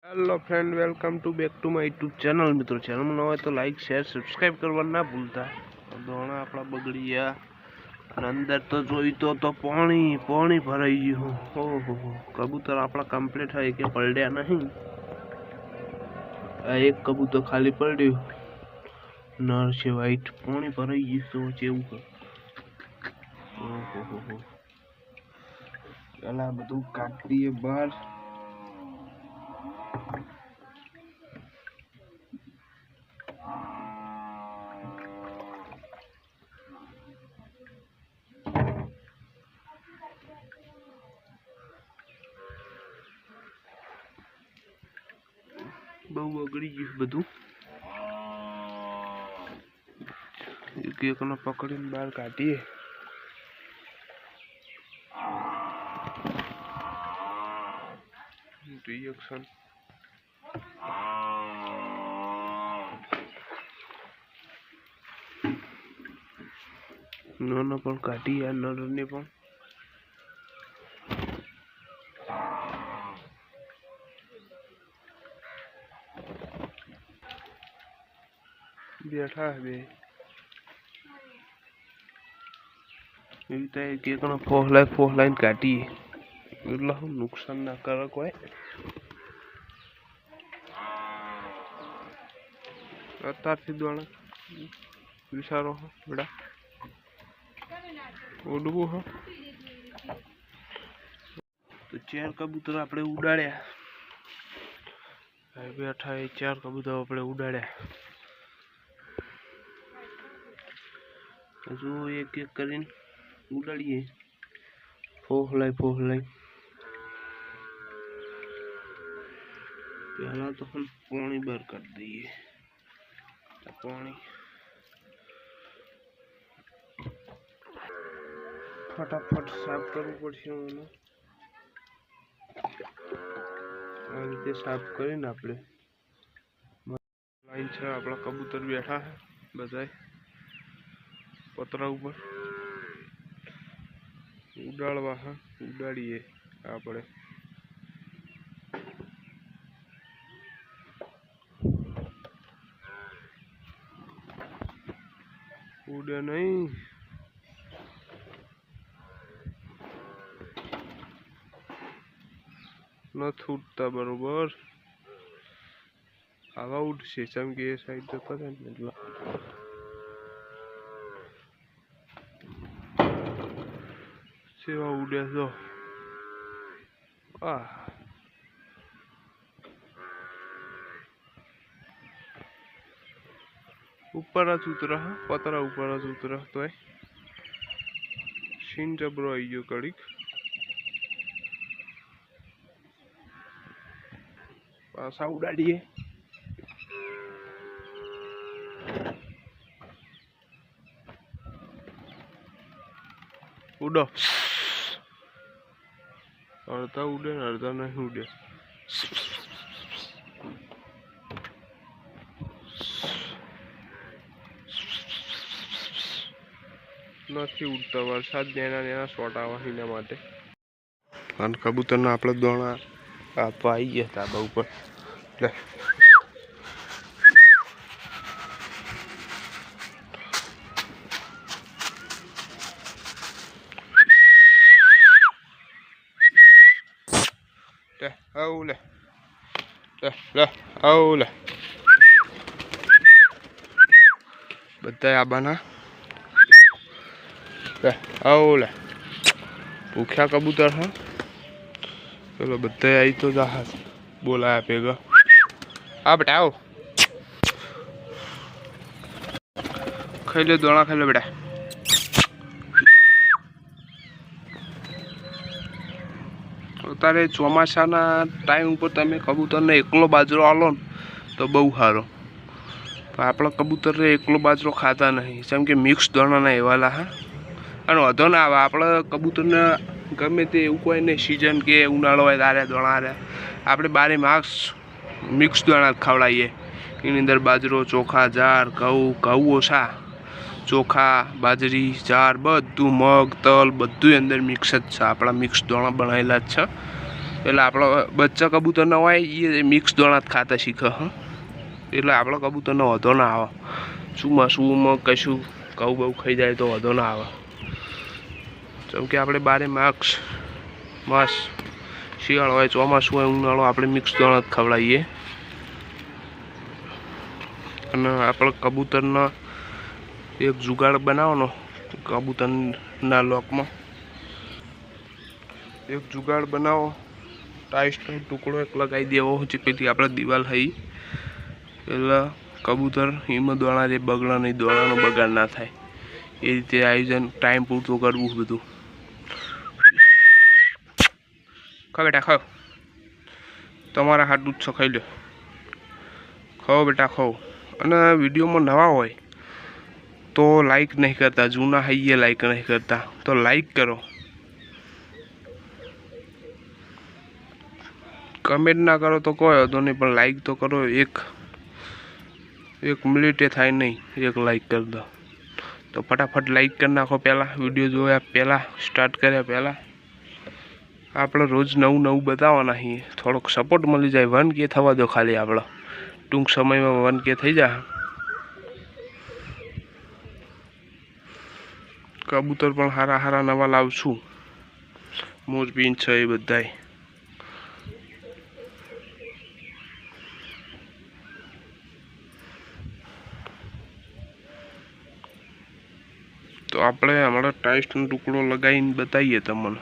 Hello friend, welcome to back to my YouTube channel. मित्रों, channel में नवा तो लाइक शेयर सब्सक्राइब करवा ना भूलता। दोणा अपना बगड़ी गया अंदर तो जोई तो पानी पानी भराई गयो। हो कबूतर अपना कंप्लीट है कि पलड्या नहीं। एक कबूतर खाली पलड्यू नर से वाइट पानी भराई गयो। तो चेवू हो पहला बधु काट दिए बाहर। बहु बगड़ी गयु बधु। एक ने पकड़ीने बहार काढीए। रिएक्शन नर पण काढी या नर ने पण बैठा है बे। एक फोहलाइन काटी એટલે नुकसान ना करे कोई। अतारथी दोणा विचारो हो बड़ा उड़वू हो तो 4 कबूतर आपणे उड़ाड्या। बैठा है 4 कबूतर आपणे उड़ाड्या। जो एक एक करीने उड़ाड़िए फोहलाई पहला तो हम पानी बाहर कर दिए। पानी फटाफट साफ करवू पड़शे। आ रीते साफ करीने आपणे लाइन छे। आपड़ा कबूतर बैठा है बधाय पतरा ऊपर उड़ाड़वा है। उड़ाड़िए आपणे उड़े नहीं। નથી ઉડતા બરોબર। આવા ઉડશે જેમ કે એ સાઈડ તો કરે ને એટલે સેવા ઉડે જો। આ ऊपर ज उतरा पतरा ऊपर ज उतरा तो सीन जबरो आई गयो कड़ीक। पासा उड़ाड़िए। उड़ो अर्धा उड़े अर्धा नहीं उड़े। नहीं उड़ता वरसाद नेना शॉट आवा एना माटे। अने कबूतरना आपणे दोणा आपवा आई गया धाबा उपर। ले ले आओ ले ले ले आओ ले बधाय आबाना। ले आओ ले भूख्या कबूतर है। चलो बधाय आई तो जहाज बोलाया पेगा। आ बेटा आओ खाई लो दोणा खाई लो बेटा। अतारे ચોમાસાના टाइम पर तमे कबूतर ने एकलो बाजरो आलो तो बहु सारो। आपड़ा कबूतर एकलो बाजरो खाता नहीं जेम के मिक्स दाणा ना एवाला है। અને વધો ના આવે। આપણે કબૂતરને ગમે તે એવું કોઈ નહીં સિઝન કે ઉનાળો હોય તારે દાણા રહે આપણે 12 માસ મિક્સ દાણા ખવડાવીએ। એની અંદર બાજરો ચોખા જાર ઘઉં ઓછા ચોખા બાજરી જાર બધું મગ તલ બધું અંદર મિક્સ જ છે। આપણા મિક્સ દાણા બનાવેલા જ છે। એટલે આપણા બચ્ચા કબૂતર ના હોય એ મિક્સ દોણા જ ખાતા શીખે. હા, એટલે આપણા કબૂતરનો વધો ના આવે. શું કશું ઘઉં બહુ ખાઈ જાય તો વધો ના આવે. જેમ કે આપણે 12 માસ શિયાળો હોય, ચોમાસું હોય, ઉનાળો, આપણે મિક્સ દોણા જ ખવડાવીએ. અને આપણે કબૂતરના એક જુગાડ બનાવવાનો, કબૂતરના લોકમાં એક જુગાડ બનાવો, ટાઈસનો ટુકડો એક લગાવી દેવો, જેથી આપણે દિવાલ થઈ એટલે કબૂતર એમાં દોણા જે બગડા નહીં, દોણાનો બગાડ ના થાય એ રીતે આયોજન ટાઈમ પૂરતું કરવું બધું. ખાઓ બેટા ખાઓ, તમારા હાથ દૂધ ખાઈ લો. ખાઓ બેટા ખાઓ. અને વિડીયોમાં નવા હોય તો લાઈક નહીં કરતા, જૂના હૈયે લાઈક નહીં કરતા તો લાઈક કરો. કમેન્ટ ના કરો તો કોઈ હતો નહીં, પણ લાઈક તો કરો. એક મિનિટે થાય નહીં, એક લાઈક કરી દો તો ફટાફટ લાઈક કરી નાખો. પહેલાં વિડીયો જોયા પહેલાં, સ્ટાર્ટ કર્યા પહેલાં. આપણે રોજ નવું બતાવવાના છીએ, થોડોક સપોર્ટ મળી જાય. 1K થવા દો ખાલી, આપણે ટૂંક સમયમાં 1K થઈ જાય. કબૂતર પણ સારા નવા લાવશું, મોરપીંછ છે એ બધાય. તો આપણે હમણાં ટાઈસનો ટુકડો લગાવીને બતાવીએ તમને.